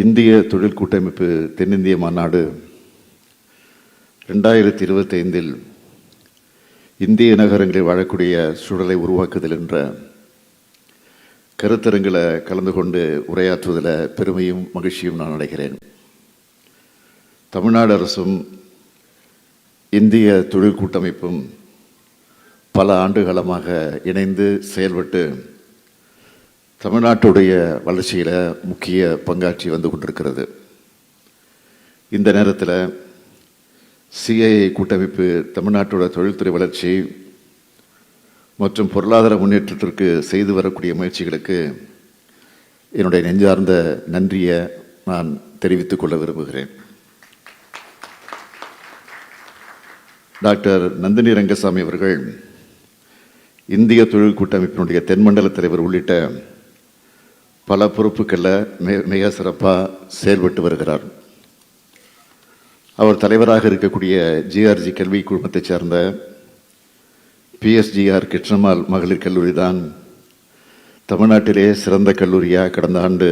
இந்திய தொழில் கூட்டமைப்பு தென்னிந்திய மாநாடு 2025 இந்திய நகரங்களில் வாழக்கூடிய சூழலை உருவாக்குதல் என்ற கருத்தரங்கில் கலந்து கொண்டு உரையாற்றுவதில் பெருமையும் மகிழ்ச்சியும் நான் அடைகிறேன். தமிழ்நாடு அரசும் இந்திய தொழில் கூட்டமைப்பும் பல ஆண்டுகாலமாக இணைந்து செயல்பட்டு தமிழ்நாட்டுடைய வளர்ச்சியில் முக்கிய பங்காற்றி வந்து கொண்டிருக்கிறது. இந்த நேரத்தில் சிஐஐ கூட்டமைப்பு தமிழ்நாட்டோட தொழில்துறை வளர்ச்சி மற்றும் பொருளாதார முன்னேற்றத்திற்கு செய்து வரக்கூடிய முயற்சிகளுக்கு என்னுடைய நெஞ்சார்ந்த நன்றியை நான் தெரிவித்துக் கொள்ள விரும்புகிறேன். டாக்டர் நந்தினி ரங்கசாமி அவர்கள் இந்திய தொழில் கூட்டமைப்பினுடைய தென்மண்டல தலைவர் உள்ளிட்ட பல பொறுப்புகளில் மிக சிறப்பாக செயல்பட்டு வருகிறார். அவர் தலைவராக இருக்கக்கூடிய ஜிஆர்ஜி கல்வி குழுமத்தைச் சேர்ந்த பிஎஸ்ஜிஆர் கிருஷ்ணம்மாள் மகளிர் கல்லூரி தான் தமிழ்நாட்டிலே சிறந்த கல்லூரியாக கடந்த ஆண்டு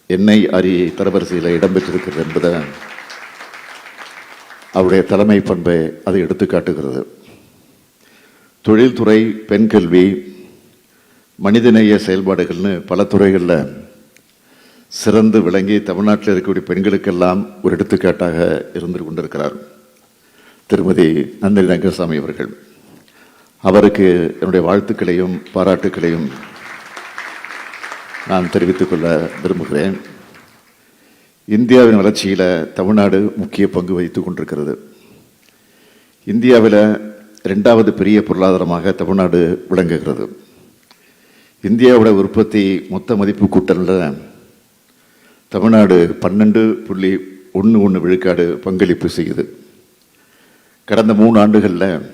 NIRE தரவரிசையில் இடம்பெற்றிருக்கிறது என்பதை அவருடைய தலைமை பண்பை அதை எடுத்து காட்டுகிறது. தொழில்துறை, பெண் கல்வி, மனிதநேய செயல்பாடுகள்னு பல துறைகளில் சிறந்து விளங்கி தமிழ்நாட்டில் இருக்கக்கூடிய பெண்களுக்கெல்லாம் ஒரு எடுத்துக்காட்டாக இருந்து கொண்டிருக்கிறார் திருமதி நந்தினி ரங்கசாமி அவர்கள். அவருக்கு என்னுடைய வாழ்த்துக்களையும் பாராட்டுக்களையும் நான் தெரிவித்துக் கொள்ள விரும்புகிறேன். இந்தியாவின் வளர்ச்சியில் தமிழ்நாடு முக்கிய பங்கு வகித்துக் கொண்டிருக்கிறது. இந்தியாவில் 2வது பெரிய பொருளாதாரமாக தமிழ்நாடு விளங்குகிறது. இந்தியாவோட உற்பத்தி மொத்த மதிப்பு கூட்டலில் தமிழ்நாடு 12.11 விழுக்காடு பங்களிப்பு செய்யுது. கடந்த 3 ஆண்டுகளில்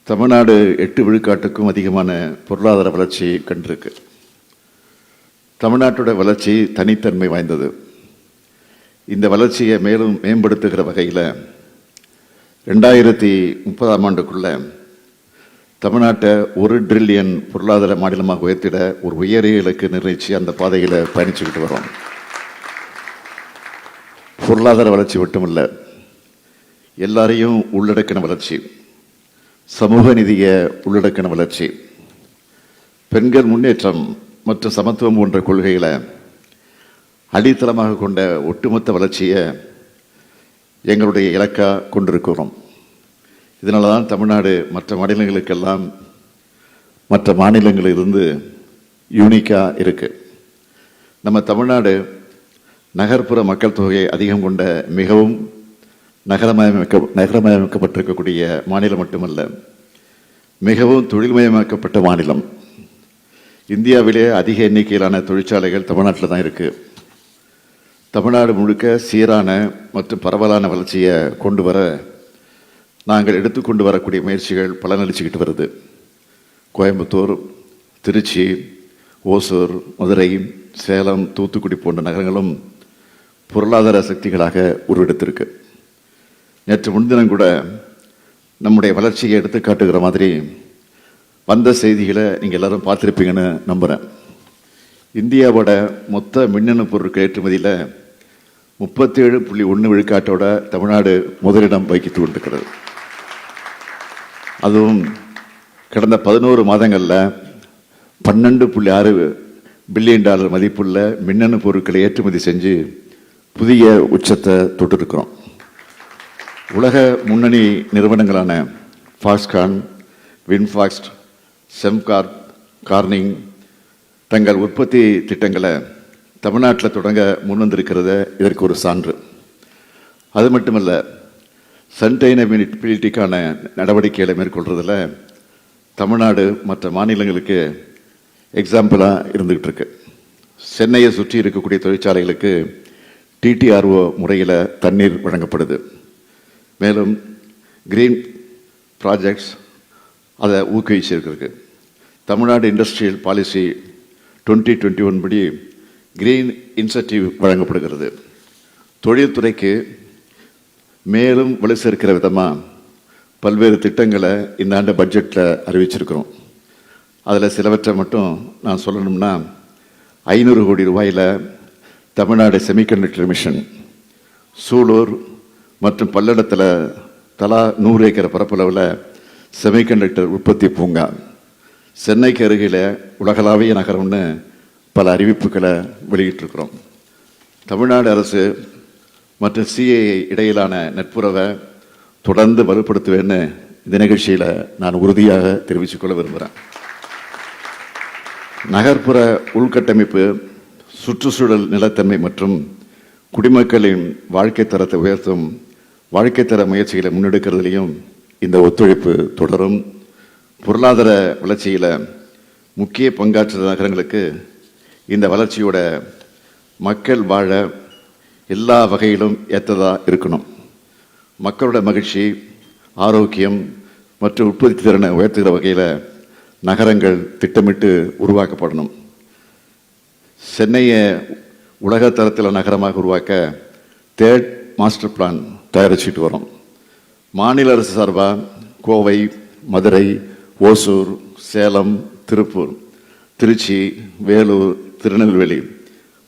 தமிழ்நாடு 8 விழுக்காட்டுக்கும் அதிகமான பொருளாதார வளர்ச்சி கண்டிருக்கு. தமிழ்நாட்டோட வளர்ச்சி தனித்தன்மை வாய்ந்தது. இந்த வளர்ச்சியை மேலும் மேம்படுத்துகிற வகையில் 2030ஆம் ஆண்டுக்குள்ள தமிழ்நாட்டை 1 டிரில்லியன் பொருளாதார மாநிலமாக உயர்த்திட ஒரு உயரிய இலக்கு நிர்ணயித்து அந்த பாதையில் பயணிச்சுக்கிட்டு வரோம். பொருளாதார வளர்ச்சி மட்டுமல்ல, எல்லாரையும் உள்ளடக்கின வளர்ச்சி, சமூக நிதியை உள்ளடக்கின வளர்ச்சி, பெண்கள் முன்னேற்றம் மற்றும் சமத்துவம் போன்ற கொள்கைகளை அடித்தளமாக கொண்ட ஒட்டுமொத்த வளர்ச்சியை எங்களுடைய இலக்காக கொண்டிருக்கிறோம். இதனால தான் தமிழ்நாடு மற்ற மாநிலங்களுக்கெல்லாம் மற்ற மாநிலங்களிலிருந்து யூனிக்காக இருக்குது. நம்ம தமிழ்நாடு மக்கள் தொகையை அதிகம் கொண்ட மிகவும் நகரமயமாக்கப்பட்டிருக்கக்கூடிய மாநிலம் மட்டுமல்ல, மிகவும் தொழில்மயமாக்கப்பட்ட மாநிலம். இந்தியாவிலே அதிக எண்ணிக்கையிலான தொழிற்சாலைகள் தமிழ்நாட்டில் தான் இருக்குது. தமிழ்நாடு முழுக்க சீரான மற்றும் பரவலான வளர்ச்சியை கொண்டு வர நாங்கள் எடுத்துக்கொண்டு வரக்கூடிய முயற்சிகள் பலனளிச்சுக்கிட்டு வருது. கோயம்புத்தூர், திருச்சி, ஓசூர், மதுரை, சேலம், தூத்துக்குடி போன்ற நகரங்களும் பொருளாதார சக்திகளாக உருவெடுத்திருக்கு. நேற்று முன்தினம் கூட நம்முடைய வளர்ச்சியை எடுத்து காட்டுகிற மாதிரி வந்த செய்திகளை நீங்கள் எல்லாரும் பார்த்துருப்பீங்கன்னு நம்புகிறேன். இந்தியாவோட மொத்த மின்னணு பொருட்கள் ஏற்றுமதியில் 37.1 விழுக்காட்டோட தமிழ்நாடு முதலிடம் வகித்து கொண்டிருக்கிறது. அதுவும் கடந்த 11 மாதங்களில் $12.6 பில்லியன் மதிப்புள்ள மின்னணு பொருட்களை ஏற்றுமதி செஞ்சு புதிய உச்சத்தை தொட்டிருக்கிறோம். உலக முன்னணி நிறுவனங்களான ஃபாக்ஸ்கான், வின்ஃபாக்ஸ்ட், செம்கார்ப், கார்னிங் தங்கள் உற்பத்தி திட்டங்களை தமிழ்நாட்டில் தொடங்க முன்வந்திருக்கிறத இதற்கு ஒரு சான்று. அது மட்டுமல்ல, சஸ்டைனபிலிட்டிக்கான நடவடிக்கைகளை மேற்கொள்றதில் தமிழ்நாடு மற்ற மாநிலங்களுக்கு எக்ஸாம்பிளாக இருந்துகிட்டு இருக்கு. சென்னையை சுற்றி இருக்கக்கூடிய தொழிற்சாலைகளுக்கு TTRO முறையில் தண்ணீர் வழங்கப்படுது. மேலும் கிரீன் ப்ராஜெக்ட்ஸ் அதை ஊக்குவிச்சிருக்கு. தமிழ்நாடு இண்டஸ்ட்ரியல் பாலிசி 2021 படி கிரீன் இன்சென்டிவ் வழங்கப்படுகிறது. தொழில்துறைக்கு மேலும் வலு சேர்க்கிற விதமாக பல்வேறு திட்டங்களை இந்த ஆண்டு பட்ஜெட்டில் அறிவிச்சிருக்கிறோம். அதில் சிலவற்றை மட்டும் நான் சொல்லணும்னா 500 கோடி ரூபாயில் தமிழ்நாடு செமிகண்டக்டர் மிஷன், சூலூர் மற்றும் பல்லடத்தில் தலா 100 ஏக்கர் பரப்பளவில் செமிகண்டக்டர் உற்பத்தி பூங்கா, சென்னைக்கு அருகில் உலகளாவிய நகரம்னு பல அறிவிப்புகளை வெளியிட்டிருக்கிறோம். தமிழ்நாடு அரசு மற்றும் சிஏஏ இடையிலான நட்புறவை தொடர்ந்து வலுப்படுத்துவேன்னு இந்த நிகழ்ச்சியில் நான் உறுதியாக தெரிவித்துக்கொள்ள விரும்புகிறேன். நகர்ப்புற உள்கட்டமைப்பு, சுற்றுச்சூழல் நிலத்தன்மை மற்றும் குடிமக்களின் வாழ்க்கை தரத்தை உயர்த்தும் வாழ்க்கை தர முயற்சிகளை முன்னெடுக்கிறதுலையும் இந்த ஒத்துழைப்பு தொடரும். பொருளாதார வளர்ச்சியில் முக்கிய பங்காற்ற நகரங்களுக்கு இந்த வளர்ச்சியோட மக்கள் வாழ எல்லா வகையிலும் ஏற்றதாக இருக்கணும். மக்களோட மகிழ்ச்சி, ஆரோக்கியம் மற்றும் உற்பத்தி திறனை உயர்த்துகிற வகையில் நகரங்கள் திட்டமிட்டு உருவாக்கப்படணும். சென்னையை உலக தரத்தில் நகரமாக உருவாக்க 3rd மாஸ்டர் பிளான் தயாரிச்சுட்டு வரோம். மாநில அரசு சார்பாக கோவை, மதுரை, ஓசூர், சேலம், திருப்பூர், திருச்சி, வேலூர், திருநெல்வேலி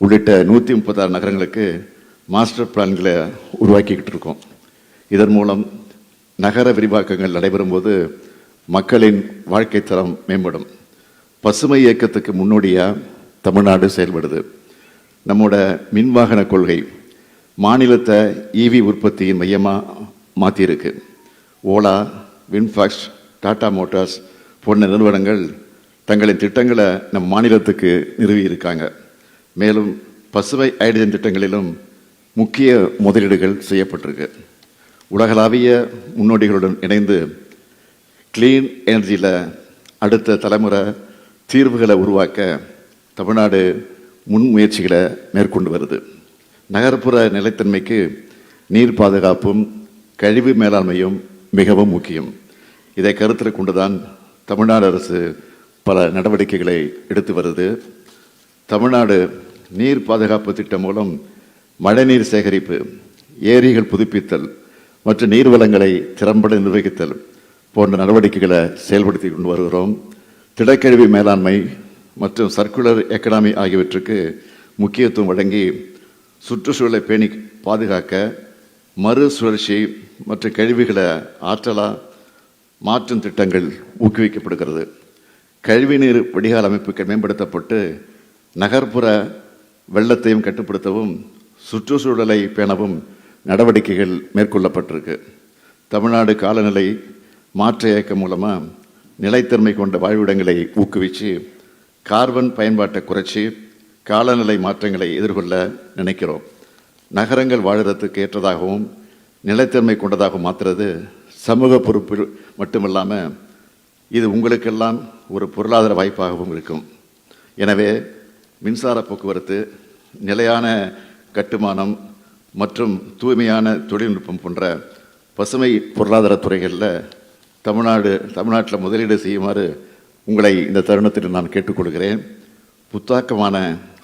உள்ளிட்ட 136 நகரங்களுக்கு மாஸ்டர் பிளான்களை உருவாக்கிக்கிட்டு இருக்கோம். இதன் மூலம் நகர விரிவாக்கங்கள் நடைபெறும் போது மக்களின் வாழ்க்கை தரம் மேம்படும். பசுமை இயக்கத்துக்கு முன்னோடியாக தமிழ்நாடு செயல்படுது. நம்மோட மின்வாகன கொள்கை மாநிலத்தை ஈவி உற்பத்தியின் மையமாக மாற்றியிருக்கு. ஓலா, வின்ஃபாக்ஸ், டாடா மோட்டார்ஸ் போன்ற நிறுவனங்கள் தங்களின் திட்டங்களை நம் மாநிலத்துக்கு நிறுவி இருக்காங்க. மேலும் பசுமை ஹைட்ரஜன் திட்டங்களிலும் முக்கிய முதலீடுகள் செய்யப்பட்டிருக்கு. உலகளாவிய முன்னோடிகளுடன் இணைந்து கிளீன் எனர்ஜியில் அடுத்த தலைமுறை தீர்வுகளை உருவாக்க தமிழ்நாடு முன்முயற்சிகளை மேற்கொண்டு வருது. நகர்ப்புற நிலைத்தன்மைக்கு நீர் பாதுகாப்பும் கழிவு மேலாண்மையும் மிகவும் முக்கியம். இதை கருத்தில் கொண்டுதான் தமிழ்நாடு அரசு பல நடவடிக்கைகளை எடுத்து வருது. தமிழ்நாடு நீர் பாதுகாப்பு திட்டம் மூலம் மழைநீர் சேகரிப்பு, ஏரிகள் புதுப்பித்தல் மற்றும் நீர்வளங்களை திறம்பட நிர்வகித்தல் போன்ற நடவடிக்கைகளை செயல்படுத்தி கொண்டு வருகிறோம். திடக்கழிவு மேலாண்மை மற்றும் சர்க்குலர் எக்கனாமி ஆகியவற்றுக்கு முக்கியத்துவம் வழங்கி சுற்றுச்சூழலை பேணி பாதுகாக்க மறுசுழற்சி மற்றும் கழிவுகளை ஆற்றலாக மாற்றும் திட்டங்கள் ஊக்குவிக்கப்படுகிறது. கழிவுநீர் வடிகால் அமைப்புகள் மேம்படுத்தப்பட்டு நகர்ப்புற வெள்ளத்தையும் கட்டுப்படுத்தவும் சுற்றுச்சூழலை பேணவும் நடவடிக்கைகள் மேற்கொள்ளப்பட்டிருக்கு. தமிழ்நாடு காலநிலை மாற்ற இயக்கம் மூலமாக நிலைத்தன்மை கொண்ட வாழ்விடங்களை ஊக்குவித்து கார்பன் பயன்பாட்டை குறைச்சி காலநிலை மாற்றங்களை எதிர்கொள்ள நினைக்கிறோம். நகரங்கள் வாழுறதுக்கு ஏற்றதாகவும் நிலைத்தன்மை கொண்டதாகவும் மாற்றுறது சமூக பொறுப்பு மட்டுமில்லாமல் இது உங்களுக்கெல்லாம் ஒரு பொருளாதார வாய்ப்பாகவும் இருக்கும். எனவே மின்சார போக்குவரத்து, நிலையான கட்டுமானம் மற்றும் தூய்மையான தொழில்நுட்பம் போன்ற பசுமை பொருளாதார துறைகளில் தமிழ்நாட்டில் முதலீடு செய்யுமாறு உங்களை இந்த தருணத்தில் நான் கேட்டுக்கொள்கிறேன். புத்தாக்கமான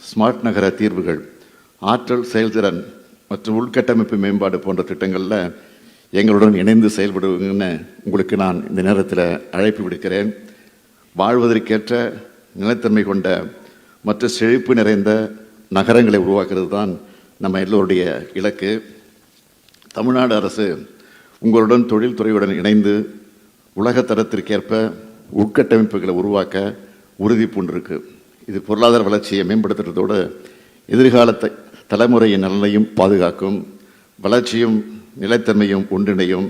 ஸ்மார்ட் நகர தீர்வுகள், ஆற்றல் செயல்திறன் மற்றும் உள்கட்டமைப்பு மேம்பாடு போன்ற திட்டங்களில் எங்களுடன் இணைந்து செயல்படுவீங்கன்னு உங்களுக்கு நான் இந்த நேரத்தில் அழைப்பு விடுக்கிறேன். வாழ்வதற்கேற்ற நிலைத்தன்மை கொண்ட மற்ற செழிப்பு நிறைந்த நகரங்களை உருவாக்குறது தான் நம்ம எல்லோருடைய இலக்கு. தமிழ்நாடு அரசு உங்களுடன் தொழில்துறையுடன் இணைந்து உலக தரத்திற்கேற்ப உட்கட்டமைப்புகளை உருவாக்க உறுதி பூண்டிருக்கு. இது பொருளாதார வளர்ச்சியை மேம்படுத்துறதோடு எதிர்கால தலைமுறையின் நலனையும் பாதுகாக்கும். வளர்ச்சியும் நிலைத்தன்மையும் ஒன்றிணையும்.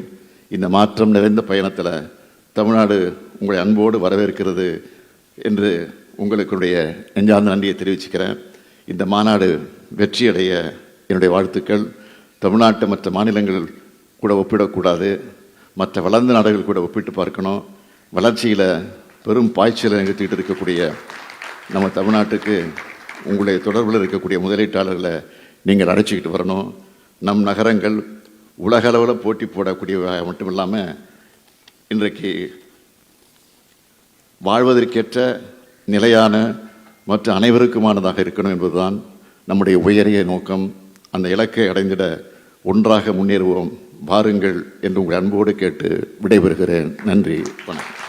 இந்த மாற்றம் நிறைந்த பயணத்தில் தமிழ்நாடு உங்களை அன்போடு வரவேற்கிறது என்று உங்களுடைய நெஞ்சார்ந்த நன்றியை தெரிவிச்சுக்கிறேன். இந்த மாநாடு வெற்றியடைய என்னுடைய வாழ்த்துக்கள். தமிழ்நாட்டை மற்ற மாநிலங்கள் கூட ஒப்பிடக்கூடாது, மற்ற வளர்ந்த நாடுகள் கூட ஒப்பிட்டு பார்க்கணும். வளர்ச்சியில் பெரும் பாய்ச்சலை நிகழ்த்திட்டு இருக்கக்கூடிய நம்ம தமிழ்நாட்டுக்கு உங்களுடைய தொடர்பில் இருக்கக்கூடிய முதலீட்டாளர்களை நீங்கள் அழைச்சிக்கிட்டு வரணும். நம் நகரங்கள் உலக அளவில் போட்டி போடக்கூடியவை மட்டும் இல்லாமல் இன்றைக்கு வாழ்வதற்கேற்ற நிலையான மற்றும் அனைவருக்குமானதாக இருக்கணும் என்பதுதான் நம்முடைய உயரிய நோக்கம். அந்த இலக்கை அடைந்திட ஒன்றாக முன்னேறுவோம், வாருங்கள் என்று உங்கள் அன்போடு கேட்டு விடைபெறுகிறேன். நன்றி, வணக்கம்.